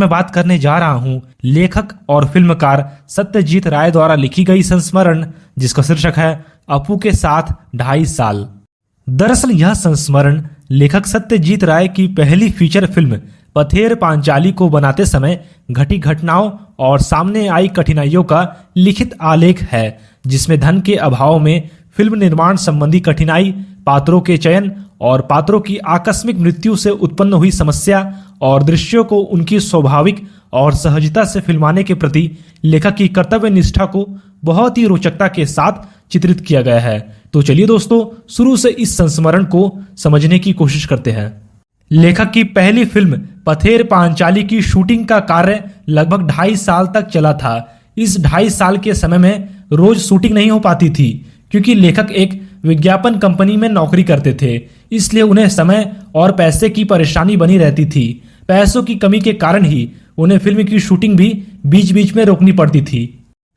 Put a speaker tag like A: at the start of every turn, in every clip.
A: मैं बात करने जा रहा हूं लेखक और फिल्मकार सत्यजीत राय द्वारा लिखी गई संस्मरण, जिसका शीर्षक है अपू के साथ 2.5 साल। दरअसल यह संस्मरण लेखक सत्यजीत राय की पहली फीचर फिल्म पथेर पांचाली को बनाते समय घटी घटनाओं और सामने आई कठिनाइयों का लिखित आलेख है, जिसमें धन के अभाव में फिल्म निर्माण संबंधी कठिनाई, पात्रों के चयन और पात्रों की आकस्मिक मृत्यु से उत्पन्न हुई समस्या और दृश्यों को उनकी स्वाभाविक और सहजता से फिल्माने के प्रति लेखक की कर्तव्य निष्ठा को बहुत ही रोचकता के साथ चित्रित किया गया है। तो चलिए दोस्तों, शुरू से इस संस्मरण को समझने की कोशिश करते हैं। लेखक की पहली फिल्म पथेर पांचाली की शूटिंग का कार्य लगभग 2.5 साल तक चला था। इस 2.5 साल के समय में रोज शूटिंग नहीं हो पाती थी, क्योंकि लेखक एक विज्ञापन कंपनी में नौकरी करते थे, इसलिए उन्हें समय और पैसे की परेशानी बनी रहती थी। पैसों की कमी के कारण ही उन्हें फिल्म की शूटिंग भी बीच बीच में रोकनी पड़ती थी।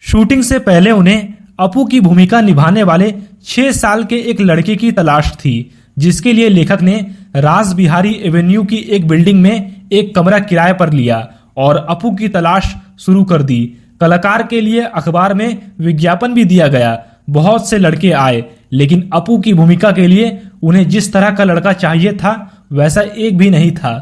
A: शूटिंग से पहले उन्हें अपू की भूमिका निभाने वाले 6 साल के एक लड़के की तलाश थी, जिसके लिए लेखक ने रास बिहारी एवेन्यू की एक बिल्डिंग में एक कमरा किराए पर लिया और अपू की तलाश शुरू कर दी। कलाकार के लिए अखबार में विज्ञापन भी दिया गया। बहुत से लड़के आए, लेकिन अपू की भूमिका के लिए उन्हें जिस तरह का लड़का चाहिए था वैसा एक भी नहीं था।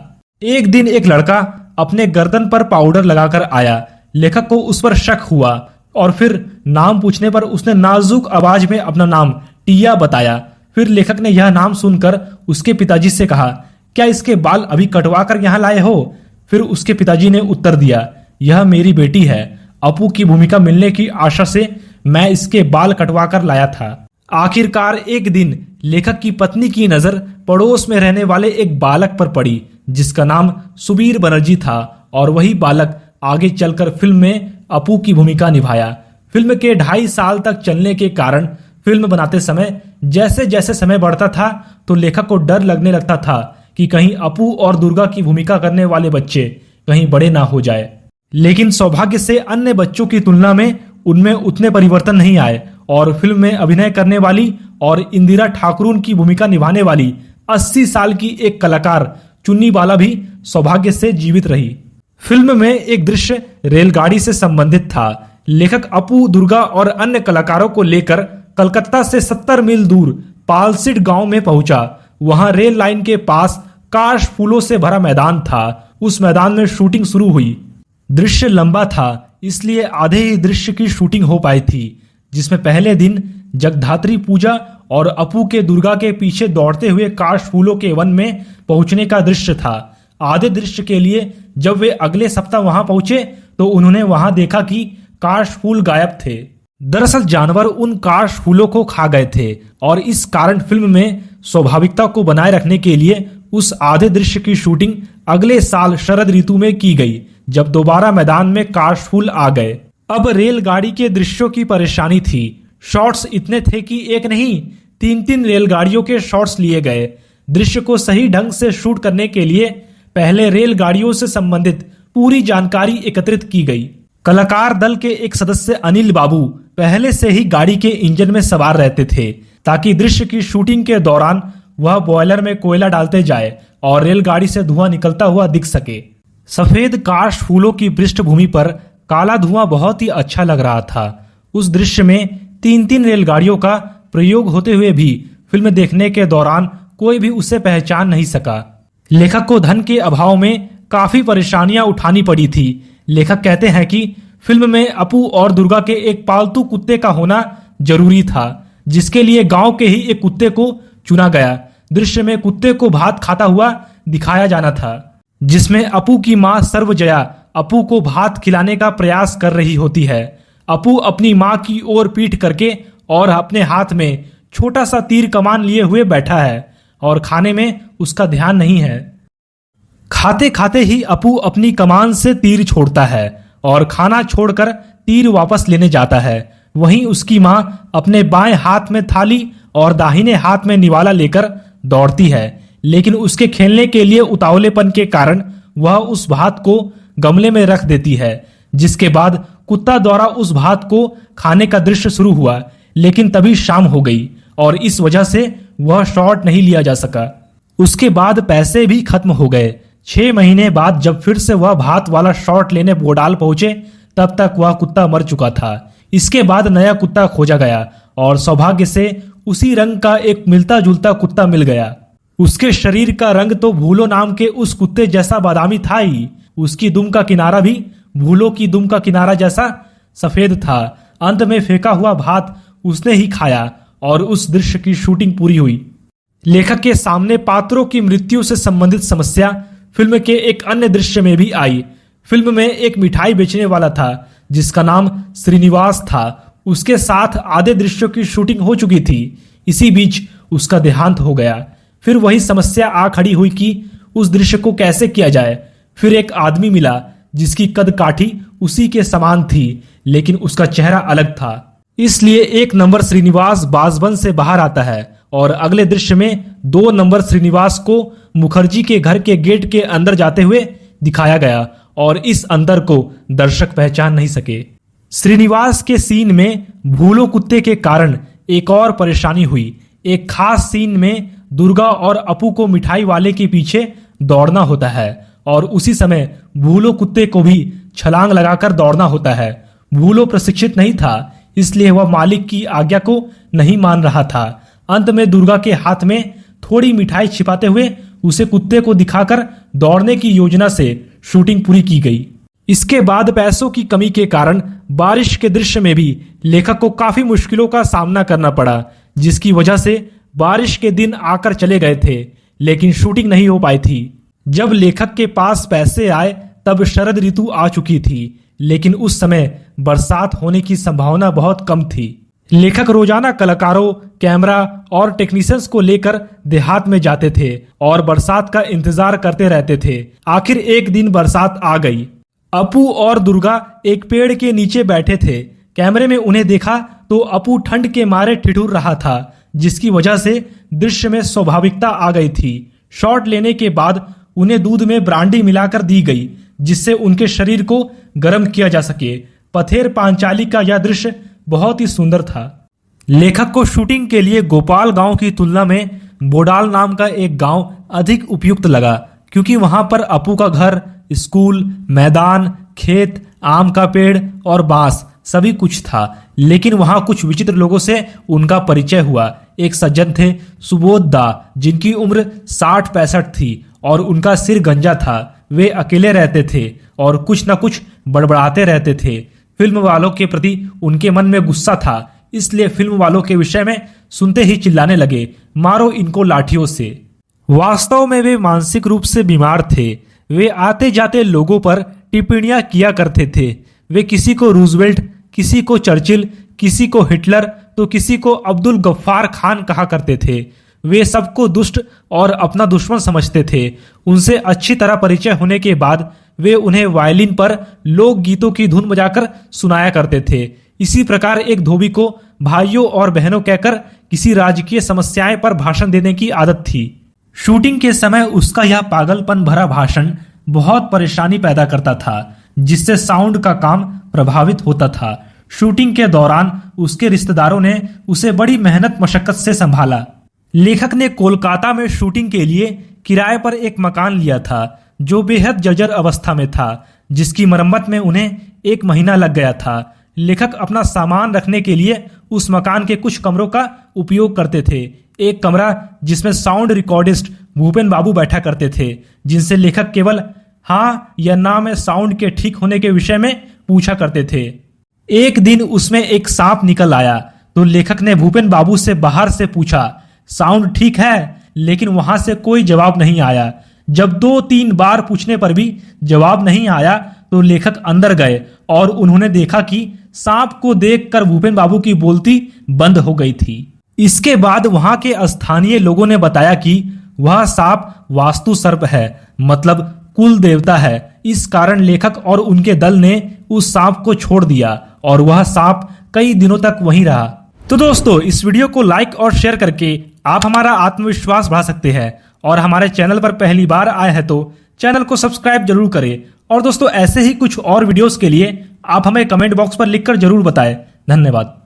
A: एक दिन एक लड़का अपने गर्दन पर पाउडर लगाकर आया। लेखक को उस पर शक हुआ और फिर नाम पूछने पर उसने नाजुक आवाज में अपना नाम टिया बताया। फिर लेखक ने यह नाम सुनकर उसके पिताजी से कहा, क्या इसके बाल अभी कटवा कर यहाँ लाए हो? फिर उसके पिताजी ने उत्तर दिया, यह मेरी बेटी है। अपू की भूमिका मिलने की आशा से मैं इसके बाल कटवा कर लाया था। आखिरकार एक दिन लेखक की पत्नी की नजर पड़ोस में रहने वाले एक बालक पर पड़ी, जिसका नाम सुबीर बनर्जी था, और वही बालक आगे चलकर फिल्म में अपू की भूमिका निभाया। फिल्म के 2.5 साल तक चलने के कारण फिल्म बनाते समय जैसे जैसे समय बढ़ता था तो लेखक को डर लगने लगता था कि कहीं अपू और दुर्गा की भूमिका करने वाले बच्चे कहीं बड़े ना हो जाए। लेकिन सौभाग्य से अन्य बच्चों की तुलना में उनमें उतने परिवर्तन नहीं आए और फिल्म में अभिनय करने वाली और इंदिरा ठाकुरून की भूमिका निभाने वाली 80 साल की एक कलाकार चुन्नी बाला भी सौभाग्य से जीवित रही। फिल्म में एक दृश्य रेलगाड़ी से संबंधित था। लेखक अपू, दुर्गा और अन्य कलाकारों को लेकर कलकत्ता से 70 मील दूर पालसिड गांव में पहुंचा। वहां रेल लाइन के पास काश फूलों से भरा मैदान था। उस मैदान में शूटिंग शुरू हुई। दृश्य लंबा था, इसलिए आधे ही दृश्य की शूटिंग हो पाई थी, जिसमें पहले दिन जगधात्री पूजा और अपू के दुर्गा के पीछे दौड़ते हुए काश फूलों के वन में पहुंचने का दृश्य था। आधे दृश्य के लिए जब वे अगले सप्ताह वहां पहुंचे तो उन्होंने वहां देखा कि काश फूल गायब थे। दरअसल जानवर उन काश फूलों को खा गए थे और इस कारण फिल्म में स्वाभाविकता को बनाए रखने के लिए उस आधे दृश्य की शूटिंग अगले साल शरद ऋतु में की गई, जब दोबारा मैदान में काश फूल आ गए। अब रेलगाड़ी के दृश्यों की परेशानी थी। शॉट्स इतने थे कि एक नहीं 3-3 रेलगाड़ियों के शॉट्स लिए गए। दृश्य को सही ढंग से शूट करने के लिए पहले रेलगाड़ियों से संबंधित पूरी जानकारी एकत्रित की गई। कलाकार दल के एक सदस्य अनिल बाबू पहले से ही गाड़ी के इंजन में सवार रहते थे, ताकि दृश्य की शूटिंग के दौरान वह बॉयलर में कोयला डालते जाए और रेलगाड़ी से धुआं निकलता हुआ दिख सके। सफेद काश फूलों की पृष्ठभूमि पर काला धुआं बहुत ही अच्छा लग रहा था। उस दृश्य में 3-3 रेलगाड़ियों का प्रयोग होते हुए भी फिल्म देखने के दौरान कोई भी उसे पहचान नहीं सका। लेखक को धन के अभाव में काफी परेशानियां उठानी पड़ी थी। लेखक कहते हैं कि फिल्म में अपू और दुर्गा के एक पालतू कुत्ते का होना जरूरी था, जिसके लिए गांव के ही एक कुत्ते को चुना गया। दृश्य में कुत्ते को भात खाता हुआ दिखाया जाना था, जिसमें अपू की मां सर्वजया अपू को भात खिलाने का प्रयास कर रही होती है। अपू अपनी मां की ओर पीठ करके और अपने हाथ में छोटा सा तीर कमान लिए हुए बैठा है और खाने में उसका ध्यान नहीं है। खाते खाते ही अपू अपनी कमान से तीर छोड़ता है और खाना छोड़कर तीर वापस लेने जाता है। वहीं उसकी मां अपने बाएं हाथ में थाली और दाहिने हाथ में निवाला लेकर दौड़ती है, लेकिन उसके खेलने के लिए उतावलेपन के कारण वह उस भात को गमले में रख देती है, जिसके बाद कुत्ता द्वारा उस भात को खाने का दृश्य शुरू हुआ। लेकिन तभी शाम हो गई और इस वजह से वह शॉट नहीं लिया जा सका। उसके बाद पैसे भी खत्म हो गए, 6 महीने बाद जब फिर से वह भात वाला शॉट लेने बोडाल पहुंचे तब तक वह कुत्ता मर चुका था। इसके बाद नया कुत्ता खोजा गया और सौभाग्य से उसी रंग का एक मिलता जुलता कुत्ता मिल गया। उसके शरीर का रंग तो भूलो नाम के उस कुत्ते जैसा बादामी था ही, उसकी दुम का किनारा भी भूलो की दुम का किनारा जैसा सफेद था। अंत में फेंका हुआ भात उसने ही खाया और उस दृश्य की शूटिंग पूरी हुई। लेखक के सामने पात्रों की मृत्यु से संबंधित समस्या फिल्म के एक अन्य दृश्य में भी आई। फिल्म में एक मिठाई बेचने वाला था जिसका नाम श्रीनिवास था। उसके साथ आधे दृश्यों की शूटिंग हो चुकी थी। इसी बीच उसका देहांत हो गया। फिर वही समस्या आ खड़ी हुई कि उस दृश्य को कैसे किया जाए। फिर एक आदमी मिला जिसकी कद काठी उसी के समान थी, लेकिन उसका चेहरा अलग था। इसलिए 1 नंबर श्रीनिवास बाजबन से बाहर आता है और अगले दृश्य में 2 नंबर श्रीनिवास को मुखर्जी के घर के गेट के अंदर जाते हुए दिखाया गया और इस अंतर को दर्शक पहचान नहीं सके। श्रीनिवास के सीन में भूलो कुत्ते के कारण एक और परेशानी हुई। एक खास सीन में दुर्गा और अपू को मिठाई वाले के पीछे दौड़ना होता है और उसी समय भूलो कुत्ते को भी छलांग लगाकर दौड़ना होता है। भूलो प्रशिक्षित नहीं था, इसलिए वह मालिक की आज्ञा को नहीं मान रहा था। अंत में दुर्गा के हाथ में थोड़ी मिठाई छिपाते हुए उसे कुत्ते को दिखाकर दौड़ने की योजना से शूटिंग पूरी की गई। इसके बाद पैसों की कमी के कारण बारिश के दृश्य में भी लेखक को काफी मुश्किलों का सामना करना पड़ा, जिसकी वजह से बारिश के दिन आकर चले गए थे लेकिन शूटिंग नहीं हो पाई थी। जब लेखक के पास पैसे आए तब शरद ऋतु आ चुकी थी, लेकिन उस समय बरसात होने की संभावना बहुत कम थी। लेखक रोजाना कलाकारों, कैमरा और टेक्नीशियंस को लेकर देहात में जाते थे और बरसात का इंतजार करते रहते थे। आखिर एक दिन बरसात आ गई। अपू और दुर्गा एक पेड़ के नीचे बैठे थे। कैमरे में उन्हें देखा तो अपू ठंड के मारे ठिठुर रहा था, जिसकी वजह से दृश्य में स्वाभाविकता आ गई थी। शॉट लेने के बाद उन्हें दूध में ब्रांडी मिलाकर दी गई जिससे उनके शरीर को गर्म किया जा सके। पथेर पांचाली का यह दृश्य बहुत ही सुंदर था। लेखक को शूटिंग के लिए गोपाल गांव की तुलना में बोडाल नाम का एक गांव अधिक उपयुक्त लगा, क्योंकि वहां पर अपू का घर, स्कूल, मैदान, खेत, आम का पेड़ और बांस सभी कुछ था। लेकिन वहां कुछ विचित्र लोगों से उनका परिचय हुआ। एक सज्जन थे सुबोध दा, जिनकी उम्र 60-65 थी और उनका सिर गंजा था। वे अकेले रहते थे और कुछ न कुछ बड़बड़ाते रहते थे। फिल्म वालों के प्रति उनके मन में गुस्सा था, इसलिए फिल्म वालों के विषय में सुनते ही चिल्लाने लगे, मारो इनको लाठियों से। वास्तव में वे मानसिक रूप से बीमार थे। वे आते जाते लोगों पर टिप्पणियां किया करते थे। वे किसी को रूजवेल्ट, किसी को चर्चिल, किसी को हिटलर तो किसी को अब्दुल गफ्फार खान कहा करते थे। वे सबको दुष्ट और अपना दुश्मन समझते थे। उनसे अच्छी तरह परिचय होने के बाद वे उन्हें वायलिन पर लोक गीतों की धुन बजाकर सुनाया करते थे। इसी प्रकार एक धोबी को भाइयों और बहनों कहकर किसी राजकीय समस्याएं पर भाषण देने की आदत थी। शूटिंग के समय उसका यह पागलपन भरा भाषण बहुत परेशानी पैदा करता था, जिससे साउंड का काम प्रभावित होता था। शूटिंग के दौरान उसके रिश्तेदारों ने उसे बड़ी मेहनत मशक्कत से संभाला। लेखक ने कोलकाता में शूटिंग के लिए किराए पर एक मकान लिया था जो बेहद जर्जर अवस्था में था, जिसकी मरम्मत में उन्हें 1 महीना लग गया था। लेखक अपना सामान रखने के लिए उस मकान के कुछ कमरों का उपयोग करते थे। एक कमरा जिसमें साउंड रिकॉर्डिस्ट भूपेन बाबू बैठा करते थे, जिनसे लेखक केवल हाँ या ना में साउंड के ठीक होने के विषय में पूछा करते थे। एक दिन उसमें एक सांप निकल आया तो लेखक ने भूपेन बाबू से बाहर से पूछा, साउंड ठीक है? लेकिन वहां से कोई जवाब नहीं आया। जब 2-3 बार पूछने पर भी जवाब नहीं आया तो लेखक अंदर गए और उन्होंने देखा कि सांप को देखकर भूपेन बाबू की बोलती बंद हो गई थी। इसके बाद वहां के स्थानीय लोगों ने बताया कि वह सांप वास्तु सर्प है, मतलब कुल देवता है। इस कारण लेखक और उनके दल ने उस सांप को छोड़ दिया और वह सांप कई दिनों तक वहीं रहा। तो दोस्तों, इस वीडियो को लाइक और शेयर करके आप हमारा आत्मविश्वास बढ़ा सकते हैं और हमारे चैनल पर पहली बार आए हैं तो चैनल को सब्सक्राइब जरूर करें। और दोस्तों, ऐसे ही कुछ और वीडियोस के लिए आप हमें कमेंट बॉक्स पर लिखकर जरूर बताएं। धन्यवाद।